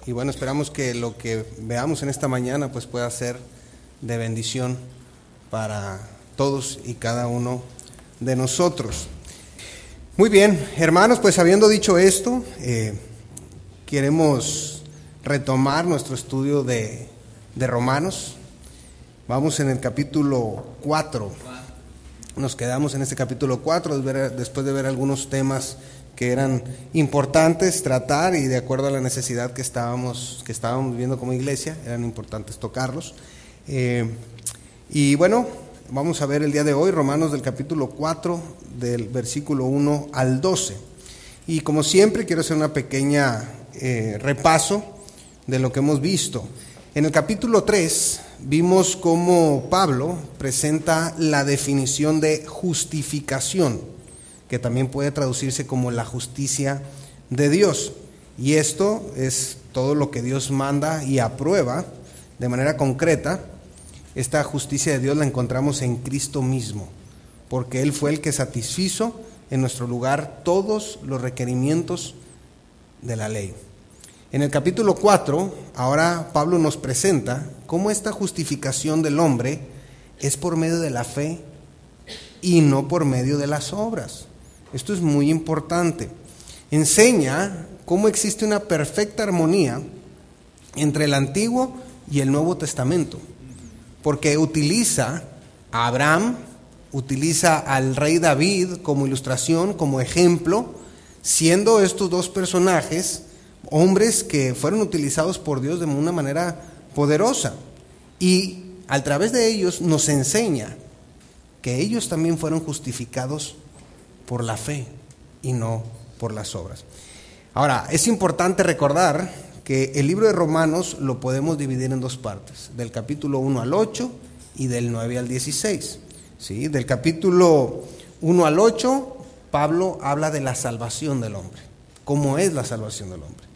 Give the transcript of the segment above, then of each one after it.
Y bueno, esperamos que lo que veamos en esta mañana pues pueda ser de bendición para todos y cada uno de nosotros. Muy bien, hermanos, pues habiendo dicho esto, queremos retomar nuestro estudio de Romanos. Vamos en el capítulo 4. Nos quedamos en este capítulo 4 después de ver algunos temas que eran importantes tratar y de acuerdo a la necesidad que estábamos viviendo como iglesia, eran importantes tocarlos. Y bueno, vamos a ver el día de hoy Romanos del capítulo 4, del versículo 1 al 12. Y como siempre quiero hacer una pequeña repaso de lo que hemos visto. En el capítulo 3 vimos cómo Pablo presenta la definición de justificación, que también puede traducirse como la justicia de Dios. Y esto es todo lo que Dios manda y aprueba de manera concreta. Esta justicia de Dios la encontramos en Cristo mismo, porque Él fue el que satisfizo en nuestro lugar todos los requerimientos de la ley. En el capítulo 4, ahora Pablo nos presenta cómo esta justificación del hombre es por medio de la fe y no por medio de las obras. Esto es muy importante. Enseña cómo existe una perfecta armonía entre el Antiguo y el Nuevo Testamento, porque utiliza a Abraham, utiliza al rey David como ilustración, como ejemplo, siendo estos dos personajes hombres que fueron utilizados por Dios de una manera poderosa, y a través de ellos nos enseña que ellos también fueron justificados por la fe y no por las obras. Ahora, es importante recordar que el libro de Romanos lo podemos dividir en dos partes, del capítulo 1 al 8 y del 9 al 16. ¿Sí? Del capítulo 1 al 8, Pablo habla de la salvación del hombre, cómo es la salvación del hombre.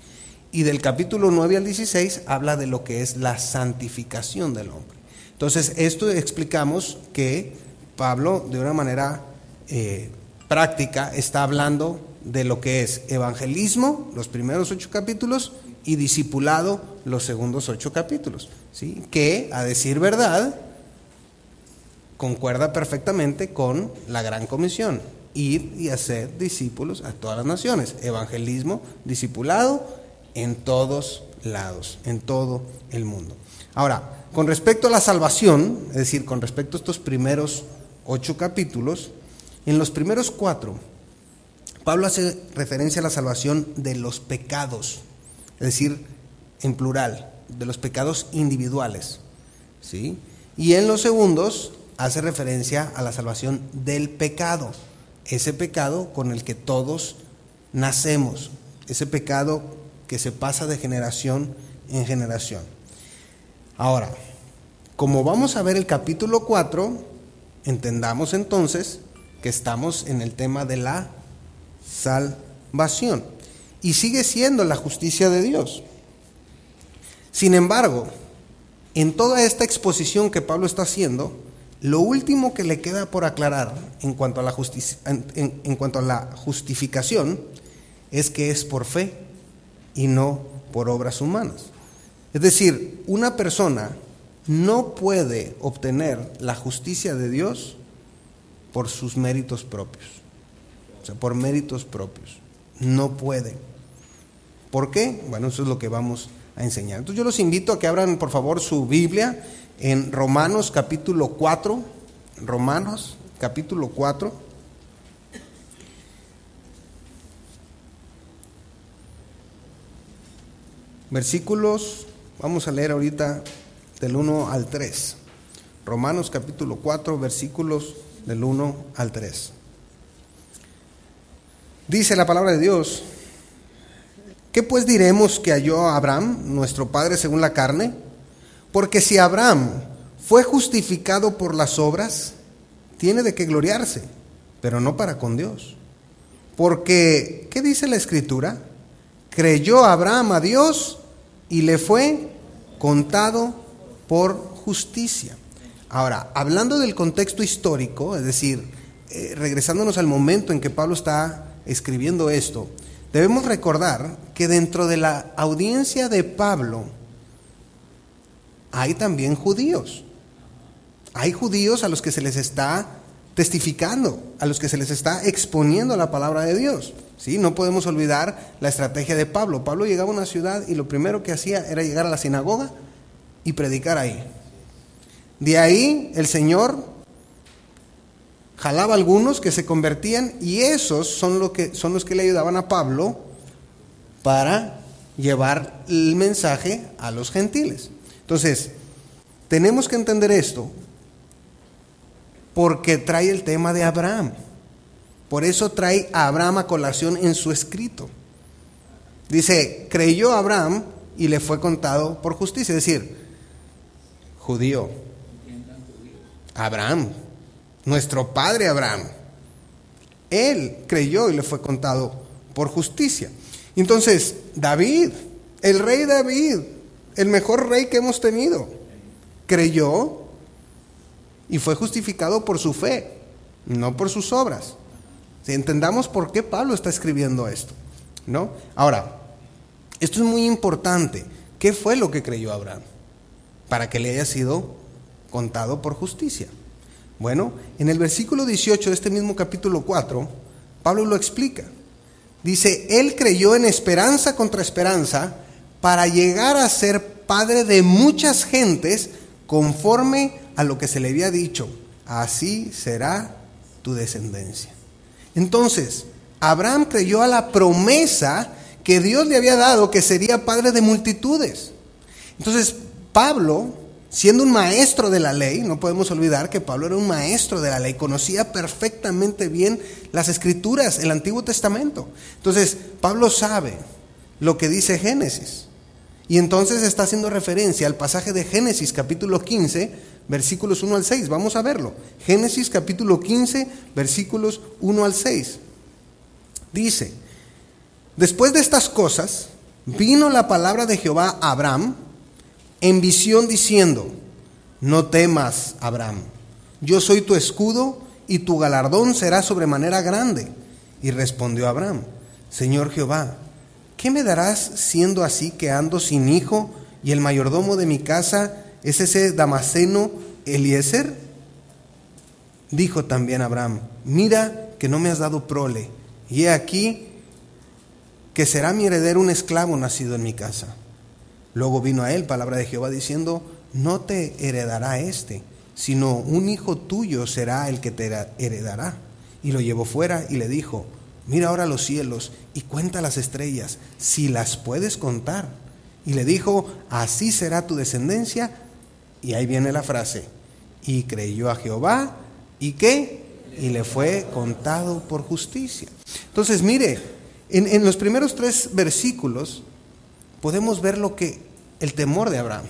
Y del capítulo 9 al 16 habla de lo que es la santificación del hombre. Entonces, esto explicamos que Pablo, de una manera práctica, está hablando de lo que es evangelismo, los primeros 8 capítulos, y discipulado, los segundos 8 capítulos, ¿sí? Que, a decir verdad, concuerda perfectamente con la gran comisión: ir y hacer discípulos a todas las naciones. Evangelismo, discipulado en todos lados, en todo el mundo. Ahora, con respecto a la salvación, es decir, con respecto a estos primeros 8 capítulos, en los primeros 4, Pablo hace referencia a la salvación de los pecados, es decir, en plural, de los pecados individuales, ¿sí? Y en los segundos hace referencia a la salvación del pecado, ese pecado con el que todos nacemos, ese pecado que se pasa de generación en generación. Ahora, como vamos a ver el capítulo 4, entendamos entonces que estamos en el tema de la salvación y sigue siendo la justicia de Dios. Sin embargo, en toda esta exposición que Pablo está haciendo, lo último que le queda por aclarar en cuanto a la justificación es que es por fe y no por obras humanas. Es decir, una persona no puede obtener la justicia de Dios por sus méritos propios, o sea, por méritos propios, no puede. ¿Por qué? Bueno, eso es lo que vamos a enseñar. Entonces yo los invito a que abran por favor su Biblia en Romanos capítulo 4, Romanos capítulo 4, versículos, vamos a leer ahorita del 1 al 3, Romanos capítulo 4, versículos del 1 al 3. Dice la palabra de Dios: ¿qué pues diremos que halló a Abraham, nuestro padre según la carne? Porque si Abraham fue justificado por las obras, tiene de qué gloriarse, pero no para con Dios. Porque, ¿qué dice la Escritura? Creyó Abraham a Dios y le fue contado por justicia. Ahora, hablando del contexto histórico, es decir, regresándonos al momento en que Pablo está escribiendo esto, debemos recordar que dentro de la audiencia de Pablo hay también judíos. Hay judíos a los que se les está testificando, a los que se les está exponiendo la palabra de Dios. ¿Sí? No podemos olvidar la estrategia de Pablo. Pablo llegaba a una ciudad y lo primero que hacía era llegar a la sinagoga y predicar ahí. De ahí el Señor jalaba a algunos que se convertían, y esos son los que le ayudaban a Pablo para llevar el mensaje a los gentiles. Entonces, tenemos que entender esto porque trae el tema de Abraham. Por eso trae a Abraham a colación en su escrito. Dice, creyó Abraham y le fue contado por justicia. Es decir, judío. Abraham, nuestro padre Abraham. Él creyó y le fue contado por justicia. Entonces, David, el rey David, el mejor rey que hemos tenido, creyó y fue justificado por su fe, no por sus obras. Si entendamos por qué Pablo está escribiendo esto, ¿no? Ahora, esto es muy importante. ¿Qué fue lo que creyó Abraham para que le haya sido contado por justicia? Bueno, en el versículo 18 de este mismo capítulo 4, Pablo lo explica. Dice, él creyó en esperanza contra esperanza para llegar a ser padre de muchas gentes conforme a lo que se le había dicho, así será tu descendencia. Entonces, Abraham creyó a la promesa que Dios le había dado, que sería padre de multitudes. Entonces, Pablo, siendo un maestro de la ley, no podemos olvidar que Pablo era un maestro de la ley, conocía perfectamente bien las escrituras, el Antiguo Testamento. Entonces, Pablo sabe lo que dice Génesis. Y entonces está haciendo referencia al pasaje de Génesis capítulo 15, versículos 1 al 6. Vamos a verlo. Génesis capítulo 15, versículos 1 al 6. Dice, después de estas cosas, vino la palabra de Jehová a Abraham en visión diciendo, no temas, Abraham, yo soy tu escudo y tu galardón será sobremanera grande. Y respondió Abraham, Señor Jehová, ¿qué me darás siendo así que ando sin hijo y el mayordomo de mi casa es ese Damaseno Eliezer? Dijo también Abraham, mira que no me has dado prole, y he aquí que será mi heredero un esclavo nacido en mi casa. Luego vino a él palabra de Jehová diciendo, no te heredará este, sino un hijo tuyo será el que te heredará. Y lo llevó fuera y le dijo, mira ahora los cielos y cuenta las estrellas, si las puedes contar. Y le dijo, así será tu descendencia. Y ahí viene la frase, y creyó a Jehová, ¿y qué? Y le fue contado por justicia. Entonces, mire, en los primeros 3 versículos podemos ver el temor de Abraham.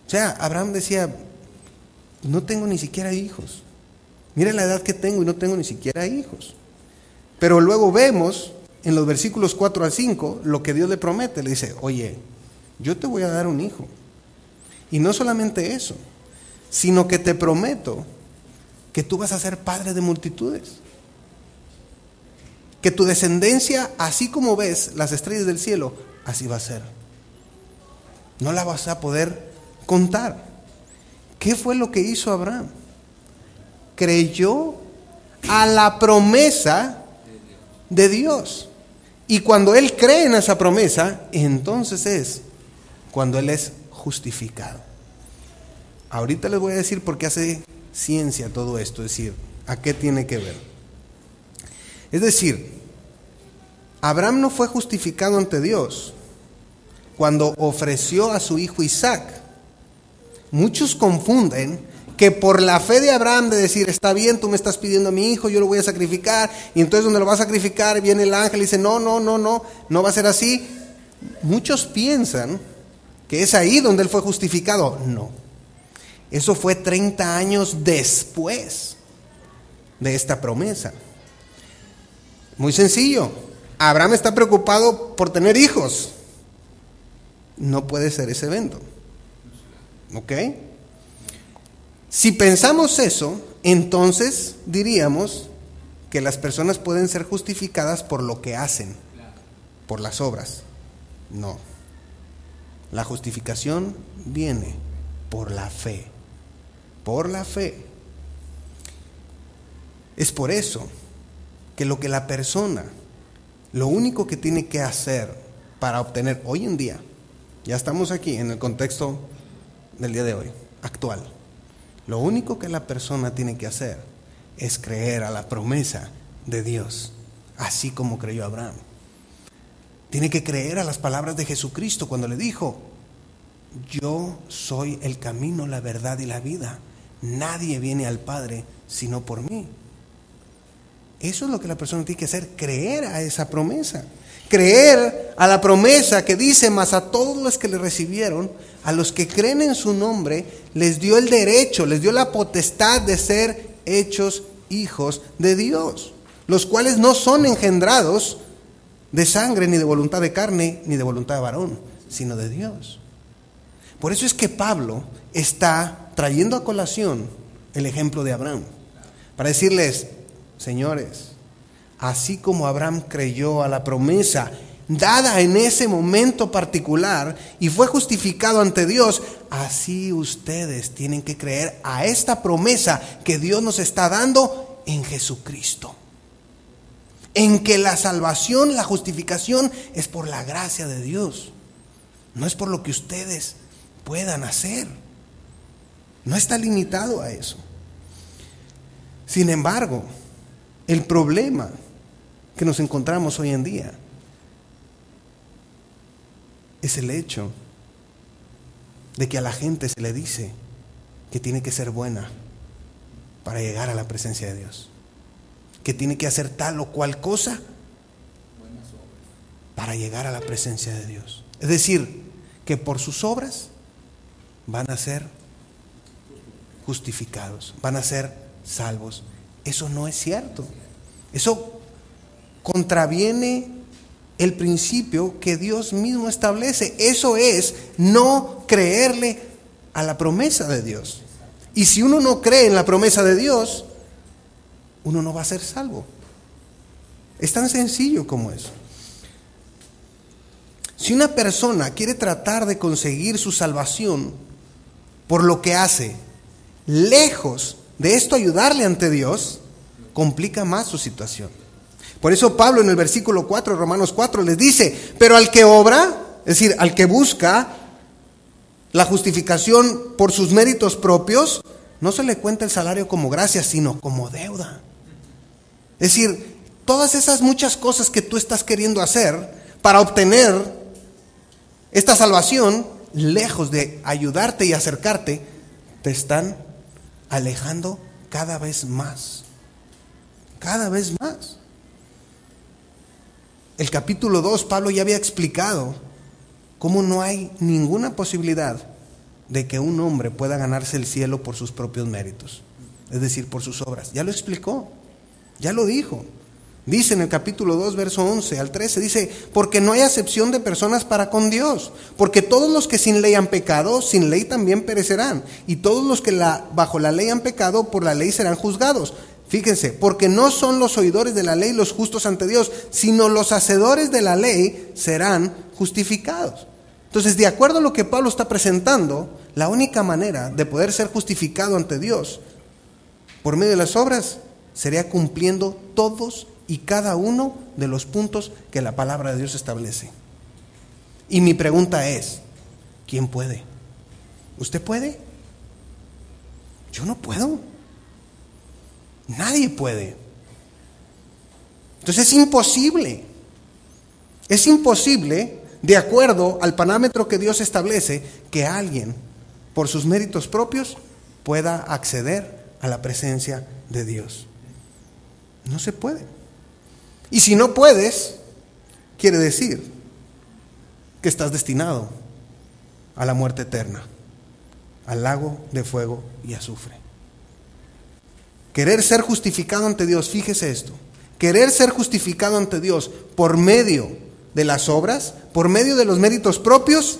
O sea, Abraham decía, no tengo ni siquiera hijos. Mira la edad que tengo y no tengo ni siquiera hijos. Pero luego vemos en los versículos 4 al 5 lo que Dios le promete. Le dice, oye, yo te voy a dar un hijo. Y no solamente eso, sino que te prometo que tú vas a ser padre de multitudes. Que tu descendencia, así como ves las estrellas del cielo, así va a ser. No la vas a poder contar. ¿Qué fue lo que hizo Abraham? Creyó a la promesa de Dios. Y cuando él cree en esa promesa, entonces es cuando él es justificado. Ahorita les voy a decir por qué hace ciencia todo esto, es decir, ¿a qué tiene que ver? Es decir, Abraham no fue justificado ante Dios cuando ofreció a su hijo Isaac. Muchos confunden que por la fe de Abraham de decir, está bien, tú me estás pidiendo a mi hijo, yo lo voy a sacrificar, y entonces donde lo va a sacrificar viene el ángel y dice, no va a ser así. Muchos piensan que es ahí donde él fue justificado. No, eso fue 30 años después de esta promesa. Muy sencillo, Abraham está preocupado por tener hijos. No puede ser ese evento. ¿Ok? Si pensamos eso, entonces diríamos que las personas pueden ser justificadas por lo que hacen, por las obras. No. La justificación viene por la fe. Por la fe. Es por eso que lo que la persona, lo único que tiene que hacer para obtener hoy en día, ya estamos aquí en el contexto del día de hoy, actual, lo único que la persona tiene que hacer es creer a la promesa de Dios, así como creyó Abraham. Tiene que creer a las palabras de Jesucristo cuando le dijo: yo soy el camino, la verdad y la vida. Nadie viene al Padre sino por mí. Eso es lo que la persona tiene que hacer, creer a esa promesa. Creer a la promesa que dice: mas a todos los que le recibieron, a los que creen en su nombre, les dio el derecho, les dio la potestad de ser hechos hijos de Dios, los cuales no son engendrados de sangre, ni de voluntad de carne, ni de voluntad de varón, sino de Dios. Por eso es que Pablo está trayendo a colación el ejemplo de Abraham, para decirles: señores, así como Abraham creyó a la promesa dada en ese momento particular y fue justificado ante Dios, así ustedes tienen que creer a esta promesa que Dios nos está dando en Jesucristo. En que la salvación, la justificación es por la gracia de Dios, no es por lo que ustedes puedan hacer. No está limitado a eso. Sin embargo, el problema que nos encontramos hoy en día es el hecho de que a la gente se le dice que tiene que ser buena para llegar a la presencia de Dios, que tiene que hacer tal o cual cosa para llegar a la presencia de Dios. Es decir, que por sus obras van a ser justificados, van a ser salvos. Eso no es cierto. Eso contraviene el principio que Dios mismo establece. Eso es no creerle a la promesa de Dios. Y si uno no cree en la promesa de Dios, uno no va a ser salvo. Es tan sencillo como eso. Si una persona quiere tratar de conseguir su salvación por lo que hace, lejos de esto ayudarle ante Dios, complica más su situación. Por eso Pablo en el versículo 4, Romanos 4, les dice: pero al que obra, es decir, al que busca la justificación por sus méritos propios, no se le cuenta el salario como gracia, sino como deuda. Es decir, todas esas muchas cosas que tú estás queriendo hacer para obtener esta salvación, lejos de ayudarte y acercarte, te están alejando cada vez más. Cada vez más. El capítulo 2, Pablo ya había explicado cómo no hay ninguna posibilidad de que un hombre pueda ganarse el cielo por sus propios méritos, es decir, por sus obras. Ya lo explicó, ya lo dijo. Dice en el capítulo 2, verso 11 al 13, dice: porque no hay acepción de personas para con Dios, porque todos los que sin ley han pecado, sin ley también perecerán, y todos los que bajo la ley han pecado, por la ley serán juzgados. Fíjense, porque no son los oidores de la ley los justos ante Dios, sino los hacedores de la ley serán justificados. Entonces, de acuerdo a lo que Pablo está presentando, la única manera de poder ser justificado ante Dios por medio de las obras sería cumpliendo todos y cada uno de los puntos que la palabra de Dios establece. Y mi pregunta es: ¿quién puede? ¿Usted puede? Yo no puedo. Nadie puede. Entonces es imposible. Es imposible, de acuerdo al parámetro que Dios establece, que alguien, por sus méritos propios, pueda acceder a la presencia de Dios. No se puede. Y si no puedes, quiere decir que estás destinado a la muerte eterna, al lago de fuego y azufre. Querer ser justificado ante Dios, fíjese esto, querer ser justificado ante Dios por medio de las obras, por medio de los méritos propios,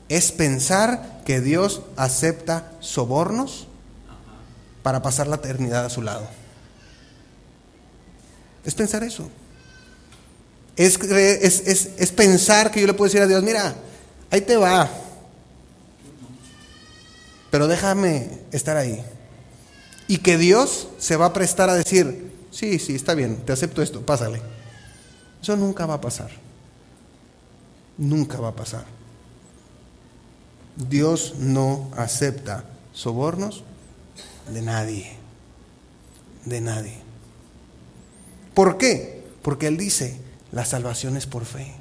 es pensar que Dios acepta sobornos para pasar la eternidad a su lado. Es pensar eso. Es pensar que yo le puedo decir a Dios, mira, ahí te va, pero déjame estar ahí. Y que Dios se va a prestar a decir, sí, está bien, te acepto esto, pásale. Eso nunca va a pasar. Nunca va a pasar. Dios no acepta sobornos de nadie. De nadie. ¿Por qué? Porque Él dice, la salvación es por fe.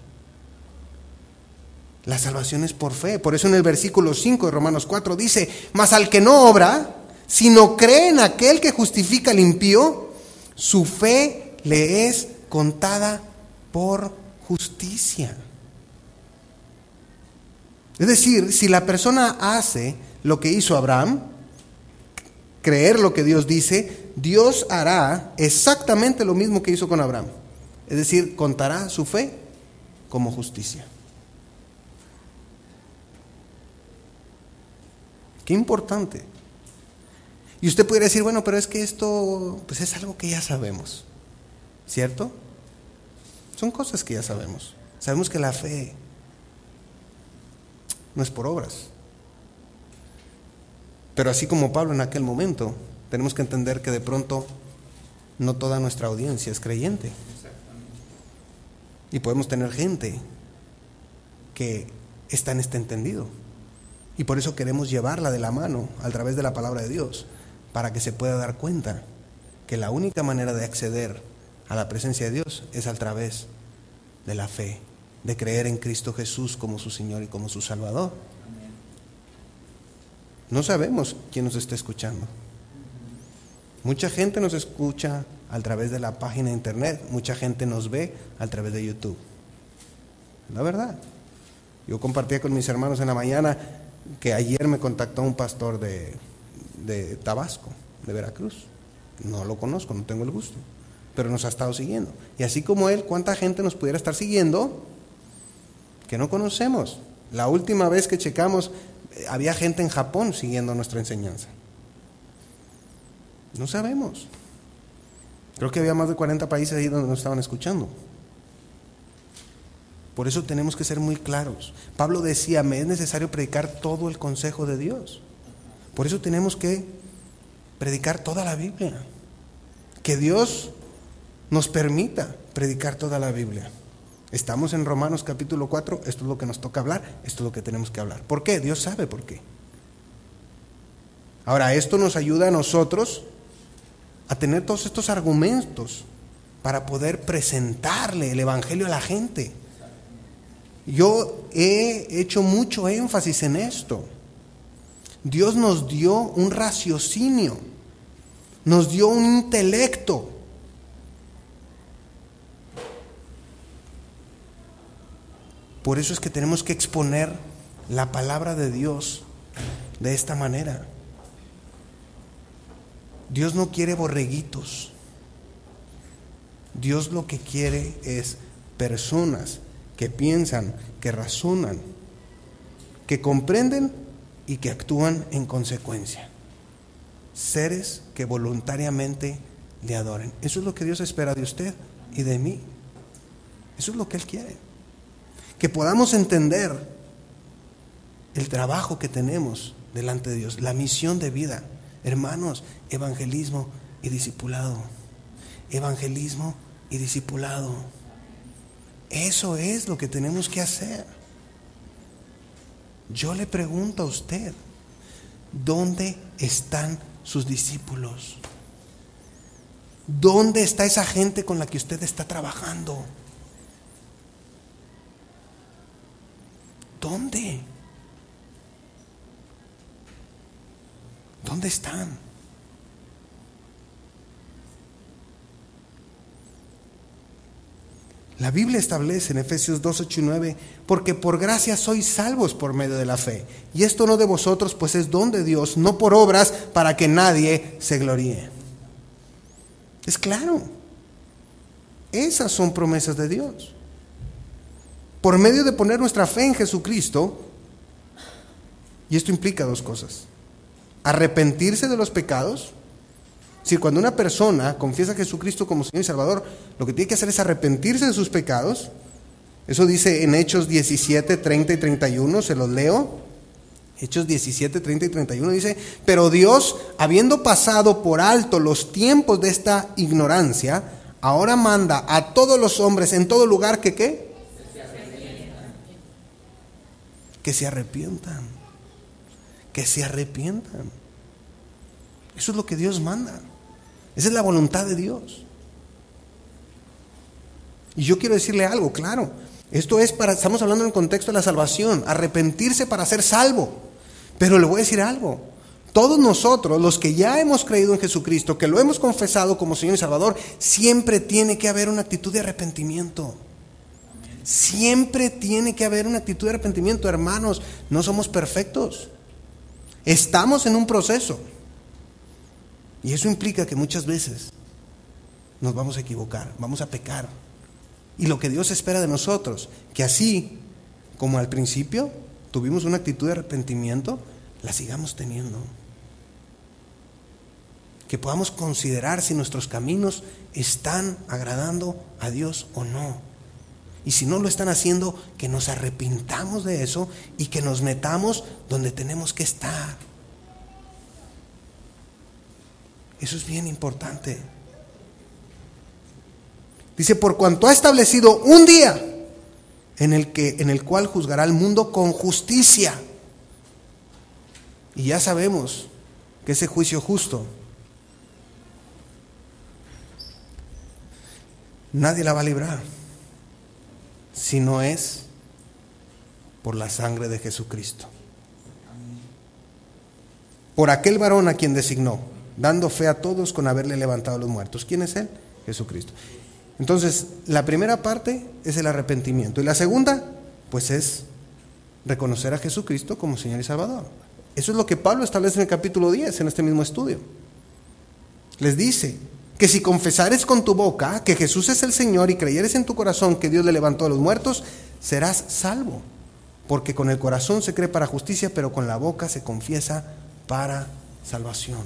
La salvación es por fe. Por eso en el versículo 5 de Romanos 4 dice, mas al que no obra, sino cree en aquel que justifica al impío, su fe le es contada por justicia. Es decir, si la persona hace lo que hizo Abraham, creer lo que Dios dice, Dios hará exactamente lo mismo que hizo con Abraham. Es decir, contará su fe como justicia. Qué importante. Y usted podría decir, bueno, pero es que esto pues es algo que ya sabemos, ¿cierto? Son cosas que ya sabemos. Sabemos que la fe no es por obras. Pero así como Pablo en aquel momento, tenemos que entender que de pronto no toda nuestra audiencia es creyente. Y podemos tener gente que está en este entendido. Y por eso queremos llevarla de la mano a través de la palabra de Dios, para que se pueda dar cuenta que la única manera de acceder a la presencia de Dios es a través de la fe, de creer en Cristo Jesús como su Señor y como su Salvador. No sabemos quién nos está escuchando. Mucha gente nos escucha a través de la página de internet, mucha gente nos ve a través de YouTube. La verdad. Yo compartía con mis hermanos en la mañana que ayer me contactó un pastor de Tabasco, de Veracruz. No lo conozco, no tengo el gusto, pero nos ha estado siguiendo. Y así como él, ¿cuánta gente nos pudiera estar siguiendo que no conocemos? La última vez que checamos, había gente en Japón siguiendo nuestra enseñanza. No sabemos. Creo que había más de 40 países ahí donde nos estaban escuchando. Por eso tenemos que ser muy claros. Pablo decía, me es necesario predicar todo el consejo de Dios. Por eso tenemos que predicar toda la Biblia. Que Dios nos permita predicar toda la Biblia. Estamos en Romanos capítulo 4, esto es lo que nos toca hablar, esto es lo que tenemos que hablar. ¿Por qué? Dios sabe por qué. Ahora, esto nos ayuda a nosotros a tener todos estos argumentos para poder presentarle el Evangelio a la gente. Yo he hecho mucho énfasis en esto. Dios nos dio un raciocinio, nos dio un intelecto. Por eso es que tenemos que exponer la palabra de Dios de esta manera. Dios no quiere borreguitos. Dios lo que quiere es personas que piensan, que razonan, que comprenden y que actúan en consecuencia. Seres que voluntariamente le adoren. Eso es lo que Dios espera de usted y de mí. Eso es lo que Él quiere. Que podamos entender el trabajo que tenemos delante de Dios, la misión de vida. Hermanos, evangelismo y discipulado. Evangelismo y discipulado. Eso es lo que tenemos que hacer. Yo le pregunto a usted, ¿dónde están sus discípulos? ¿Dónde está esa gente con la que usted está trabajando? ¿Dónde? ¿Dónde están? La Biblia establece en Efesios 2, 8 y 9, porque por gracia sois salvos por medio de la fe. Y esto no de vosotros, pues es don de Dios, no por obras, para que nadie se gloríe. Es claro. Esas son promesas de Dios. Por medio de poner nuestra fe en Jesucristo, y esto implica dos cosas: arrepentirse de los pecados Si cuando una persona confiesa a Jesucristo como Señor y Salvador, lo que tiene que hacer es arrepentirse de sus pecados. Eso dice en Hechos 17, 30 y 31, se los leo. Hechos 17, 30 y 31 dice: pero Dios, habiendo pasado por alto los tiempos de esta ignorancia, ahora manda a todos los hombres en todo lugar que ¿qué? Que se arrepientan. Que se arrepientan. Eso es lo que Dios manda. Esa es la voluntad de Dios. Y yo quiero decirle algo, claro. Estamos hablando en el contexto de la salvación, arrepentirse para ser salvo. Pero le voy a decir algo. Todos nosotros, los que ya hemos creído en Jesucristo, que lo hemos confesado como Señor y Salvador, siempre tiene que haber una actitud de arrepentimiento. Siempre tiene que haber una actitud de arrepentimiento, hermanos. No somos perfectos. Estamos en un proceso. Y eso implica que muchas veces nos vamos a equivocar, vamos a pecar. Y lo que Dios espera de nosotros, que así como al principio tuvimos una actitud de arrepentimiento, la sigamos teniendo. Que podamos considerar si nuestros caminos están agradando a Dios o no. Y si no lo están haciendo, que nos arrepintamos de eso y que nos metamos donde tenemos que estar. Eso es bien importante. Dice: por cuanto ha establecido un día en el cual juzgará al mundo con justicia. Y ya sabemos que ese juicio justo nadie la va a librar si no es por la sangre de Jesucristo. Por aquel varón a quien designó, dando fe a todos con haberle levantado a los muertos. ¿Quién es él? Jesucristo. Entonces, la primera parte es el arrepentimiento. Y la segunda, pues es reconocer a Jesucristo como Señor y Salvador. Eso es lo que Pablo establece en el capítulo 10, en este mismo estudio. Les dice que si confesares con tu boca que Jesús es el Señor y creyeres en tu corazón que Dios le levantó a los muertos, serás salvo. Porque con el corazón se cree para justicia, pero con la boca se confiesa para salvación.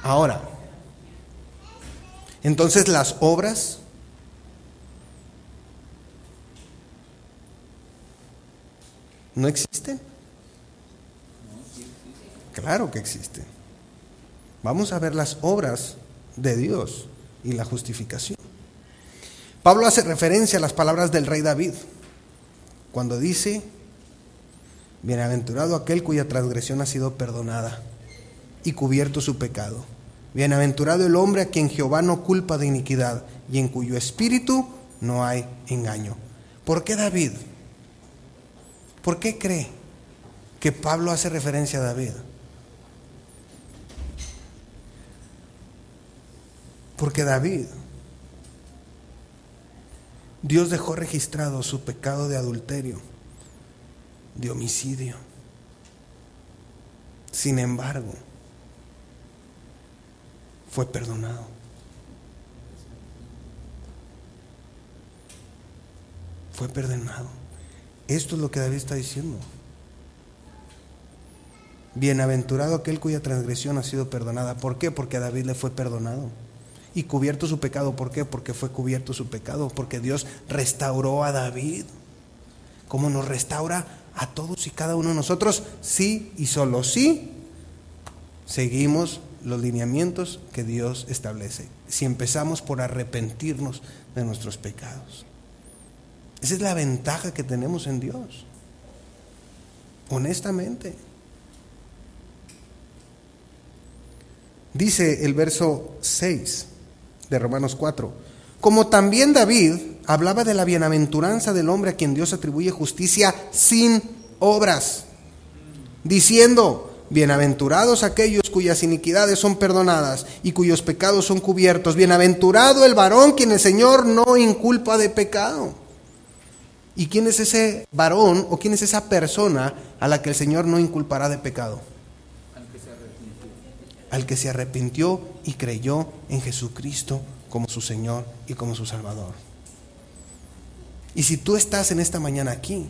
Ahora, entonces las obras no existen. Claro que existen. Vamos a ver las obras de Dios y la justificación. Pablo hace referencia a las palabras del rey David cuando dice: bienaventurado aquel cuya transgresión ha sido perdonada y cubierto su pecado. Bienaventurado el hombre a quien Jehová no culpa de iniquidad y en cuyo espíritu no hay engaño. ¿Por qué David? ¿Por qué cree que Pablo hace referencia a David? Porque David, Dios dejó registrado su pecado de adulterio, de homicidio. Sin embargo, fue perdonado. Fue perdonado. Esto es lo que David está diciendo. Bienaventurado aquel cuya transgresión ha sido perdonada. ¿Por qué? Porque a David le fue perdonado. Y cubierto su pecado. ¿Por qué? Porque fue cubierto su pecado. Porque Dios restauró a David. ¿Cómo nos restaura a todos y cada uno de nosotros? Sí y solo sí seguimos los lineamientos que Dios establece. Si empezamos por arrepentirnos de nuestros pecados. Esa es la ventaja que tenemos en Dios. Honestamente. Dice el verso 6 de Romanos 4: como también David hablaba de la bienaventuranza del hombre a quien Dios atribuye justicia sin obras, diciendo: bienaventurados aquellos cuyas iniquidades son perdonadas y cuyos pecados son cubiertos. Bienaventurado el varón quien el Señor no inculpa de pecado. ¿Y quién es ese varón o quién es esa persona a la que el Señor no inculpará de pecado? Al que se arrepintió y creyó en Jesucristo como su Señor y como su Salvador. Y si tú estás en esta mañana aquí,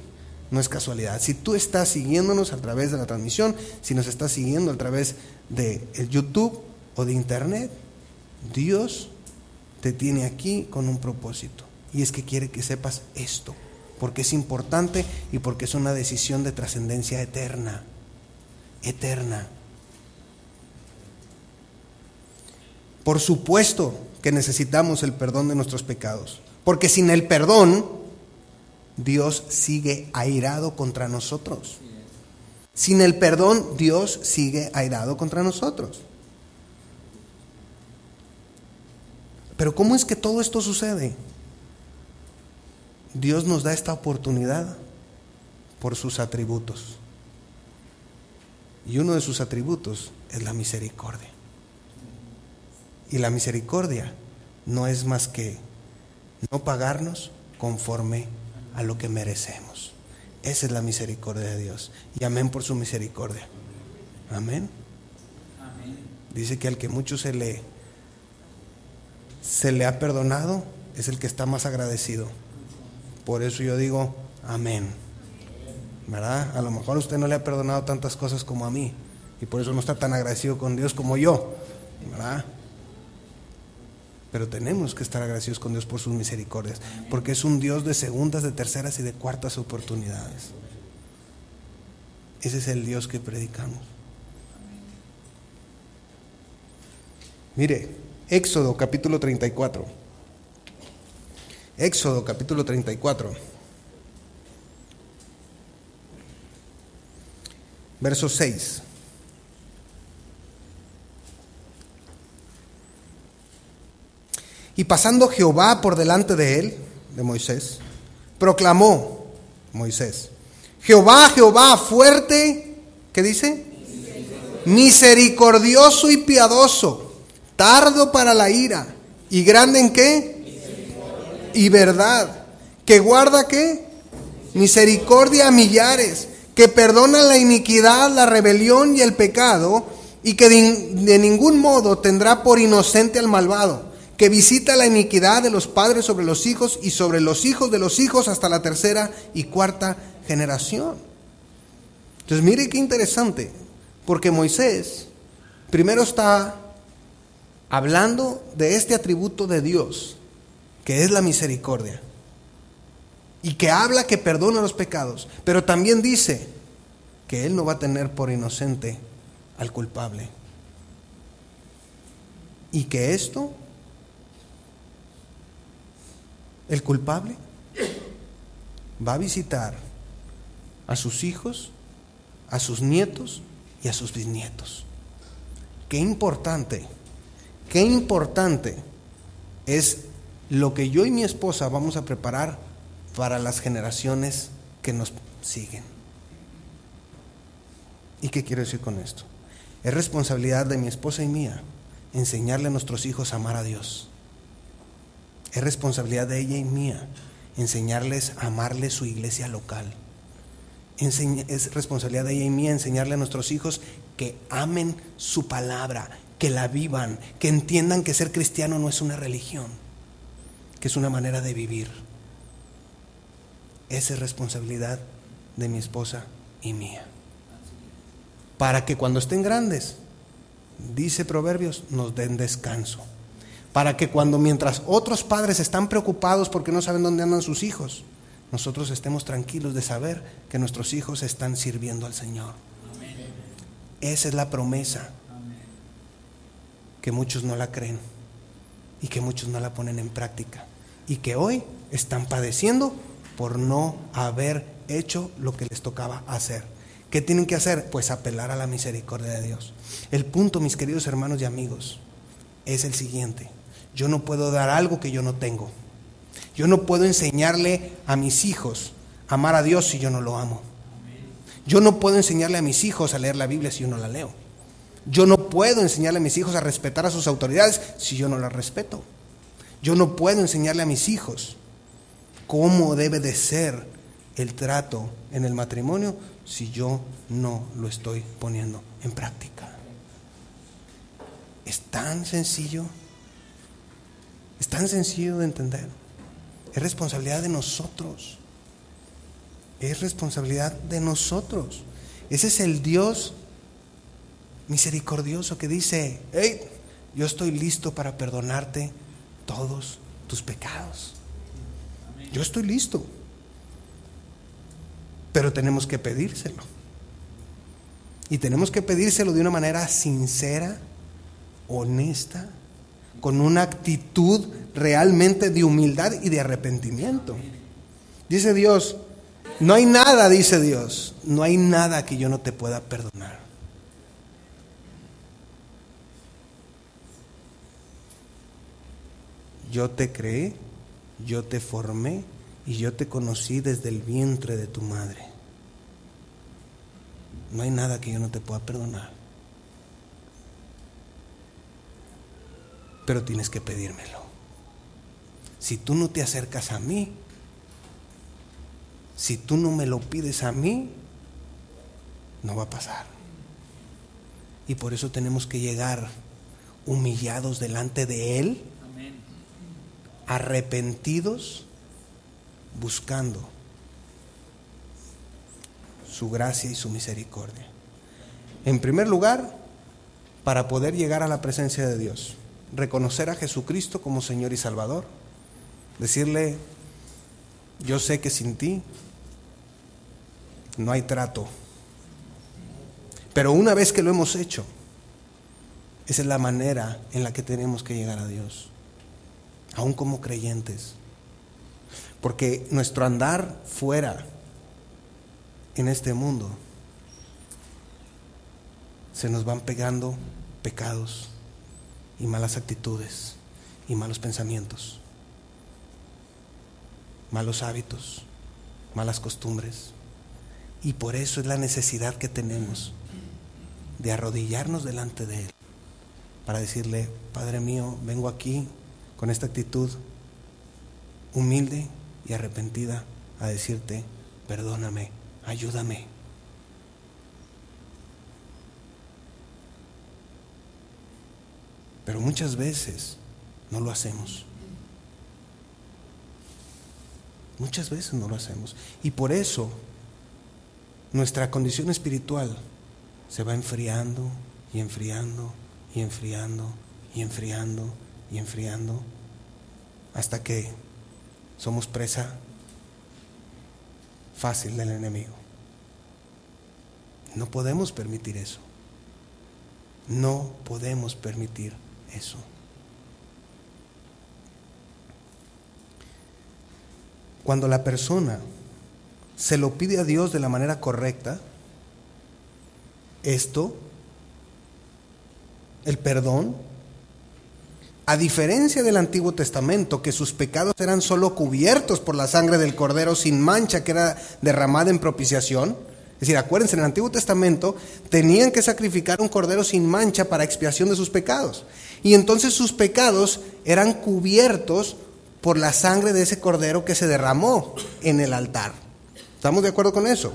no es casualidad. Si tú estás siguiéndonos a través de la transmisión, si nos estás siguiendo a través de el YouTube o de internet, Dios te tiene aquí con un propósito. Y es que quiere que sepas esto, porque es importante y porque es una decisión de trascendencia eterna. Eterna. Por supuesto que necesitamos el perdón de nuestros pecados, porque sin el perdón, Dios sigue airado contra nosotros. Sin el perdón, Dios sigue airado contra nosotros. Pero ¿cómo es que todo esto sucede? Dios nos da esta oportunidad por sus atributos. Y uno de sus atributos es la misericordia. Y la misericordia no es más que no pagarnos conforme a lo que merecemos. Esa es la misericordia de Dios. Y amén por su misericordia. Amén. Dice que al que mucho se le ha perdonado es el que está más agradecido. Por eso yo digo amén, ¿verdad? A lo mejor a usted no le ha perdonado tantas cosas como a mí, y por eso no está tan agradecido con Dios como yo, ¿verdad? Pero tenemos que estar agradecidos con Dios por sus misericordias, porque es un Dios de segundas, de terceras y de cuartas oportunidades. Ese es el Dios que predicamos. Mire, Éxodo capítulo 34. Éxodo capítulo 34. Verso 6. Y pasando Jehová por delante de él, de Moisés, proclamó Moisés: Jehová, Jehová, fuerte, ¿qué dice? Misericordioso y piadoso, tardo para la ira, y grande en qué? Y verdad, que guarda ¿qué? Misericordia a millares, que perdona la iniquidad, la rebelión y el pecado, y que de ningún modo tendrá por inocente al malvado, que visita la iniquidad de los padres sobre los hijos y sobre los hijos de los hijos hasta la tercera y cuarta generación. Entonces mire qué interesante, porque Moisés primero está hablando de este atributo de Dios, que es la misericordia, y que habla que perdona los pecados, pero también dice que Él no va a tener por inocente al culpable, y que esto, el culpable, va a visitar a sus hijos, a sus nietos y a sus bisnietos. Qué importante es lo que yo y mi esposa vamos a preparar para las generaciones que nos siguen. ¿Y qué quiero decir con esto? Es responsabilidad de mi esposa y mía enseñarle a nuestros hijos a amar a Dios. Es responsabilidad de ella y mía enseñarles a amarle su iglesia local. Es responsabilidad de ella y mía enseñarle a nuestros hijos que amen su palabra, que la vivan, que entiendan que ser cristiano no es una religión, que es una manera de vivir. Esa es responsabilidad de mi esposa y mía. Para que cuando estén grandes, dice Proverbios, nos den descanso. Para que mientras otros padres están preocupados porque no saben dónde andan sus hijos, nosotros estemos tranquilos de saber que nuestros hijos están sirviendo al Señor. Amén. Esa es la promesa. Amén. Que muchos no la creen y que muchos no la ponen en práctica, y que hoy están padeciendo por no haber hecho lo que les tocaba hacer. ¿Qué tienen que hacer? Pues apelar a la misericordia de Dios. El punto, mis queridos hermanos y amigos, es el siguiente: yo no puedo dar algo que yo no tengo. Yo no puedo enseñarle a mis hijos a amar a Dios si yo no lo amo. Yo no puedo enseñarle a mis hijos a leer la Biblia si yo no la leo. Yo no puedo enseñarle a mis hijos a respetar a sus autoridades si yo no las respeto. Yo no puedo enseñarle a mis hijos cómo debe de ser el trato en el matrimonio si yo no lo estoy poniendo en práctica. Es tan sencillo de entender. Es responsabilidad de nosotros. Es responsabilidad de nosotros. Ese es el Dios misericordioso que dice: hey, yo estoy listo para perdonarte todos tus pecados. Yo estoy listo. Pero tenemos que pedírselo. Y tenemos que pedírselo de una manera sincera, honesta, con una actitud realmente de humildad y de arrepentimiento. Dice Dios, no hay nada, dice Dios, no hay nada que yo no te pueda perdonar. Yo te creé, yo te formé y yo te conocí desde el vientre de tu madre. No hay nada que yo no te pueda perdonar. Pero tienes que pedírmelo. Si tú no te acercas a mí, si tú no me lo pides a mí, no va a pasar. Y por eso tenemos que llegar humillados delante de Él, arrepentidos, buscando su gracia y su misericordia. En primer lugar, para poder llegar a la presencia de Dios, reconocer a Jesucristo como Señor y Salvador, decirle: yo sé que sin ti no hay trato, pero una vez que lo hemos hecho, esa es la manera en la que tenemos que llegar a Dios, aún como creyentes, porque nuestro andar fuera en este mundo se nos van pegando pecados y malas actitudes y malos pensamientos, malos hábitos, malas costumbres. Y por eso es la necesidad que tenemos de arrodillarnos delante de Él para decirle: Padre mío, vengo aquí con esta actitud humilde y arrepentida a decirte: perdóname, ayúdame. Pero muchas veces no lo hacemos. Muchas veces no lo hacemos. Y por eso nuestra condición espiritual se va enfriando y enfriando y enfriando y enfriando y enfriando, hasta que somos presa fácil del enemigo. No podemos permitir eso. No podemos permitir eso. Cuando la persona se lo pide a Dios de la manera correcta, esto, el perdón, a diferencia del Antiguo Testamento, que sus pecados eran solo cubiertos por la sangre del Cordero sin mancha que era derramada en propiciación. Es decir, acuérdense, en el Antiguo Testamento tenían que sacrificar un cordero sin mancha para expiación de sus pecados. Y entonces sus pecados eran cubiertos por la sangre de ese cordero que se derramó en el altar. ¿Estamos de acuerdo con eso?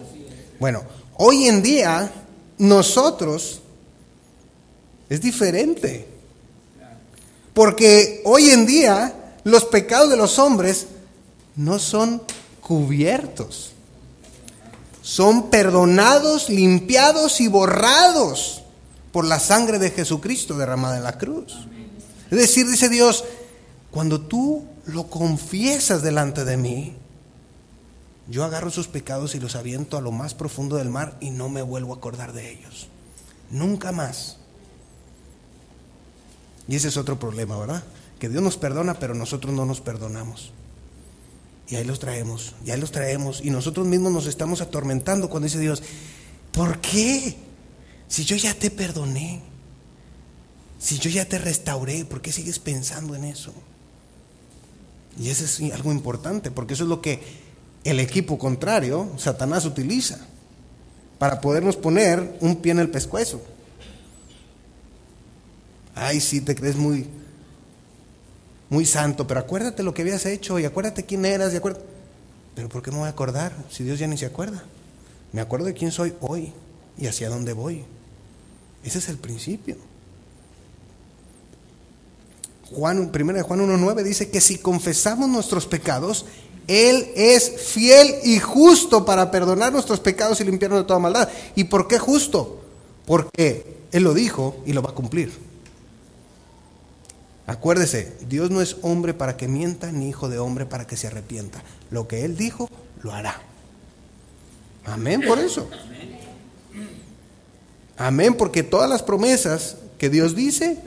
Bueno, hoy en día nosotros es diferente. Porque hoy en día los pecados de los hombres no son cubiertos. Son perdonados, limpiados y borrados por la sangre de Jesucristo derramada en la cruz. Es decir, dice Dios, cuando tú lo confiesas delante de mí, yo agarro sus pecados y los aviento a lo más profundo del mar y no me vuelvo a acordar de ellos. Nunca más. Y ese es otro problema, ¿verdad? Que Dios nos perdona, pero nosotros no nos perdonamos. Y ahí los traemos, y nosotros mismos nos estamos atormentando cuando dice Dios: ¿por qué? Si yo ya te perdoné, si yo ya te restauré, ¿por qué sigues pensando en eso? Y eso es algo importante, porque eso es lo que el equipo contrario, Satanás, utiliza para podernos poner un pie en el pescuezo. Ay, sí, te crees muy santo, pero acuérdate lo que habías hecho y acuérdate quién eras. Pero ¿por qué me voy a acordar si Dios ya ni se acuerda? Me acuerdo de quién soy hoy y hacia dónde voy. Ese es el principio. 1 Juan 1:9 dice que si confesamos nuestros pecados, Él es fiel y justo para perdonar nuestros pecados y limpiarnos de toda maldad. ¿Y por qué justo? Porque Él lo dijo y lo va a cumplir. Acuérdese, Dios no es hombre para que mienta, ni hijo de hombre para que se arrepienta. Lo que Él dijo, lo hará. Amén por eso. Amén, porque todas las promesas que Dios dice,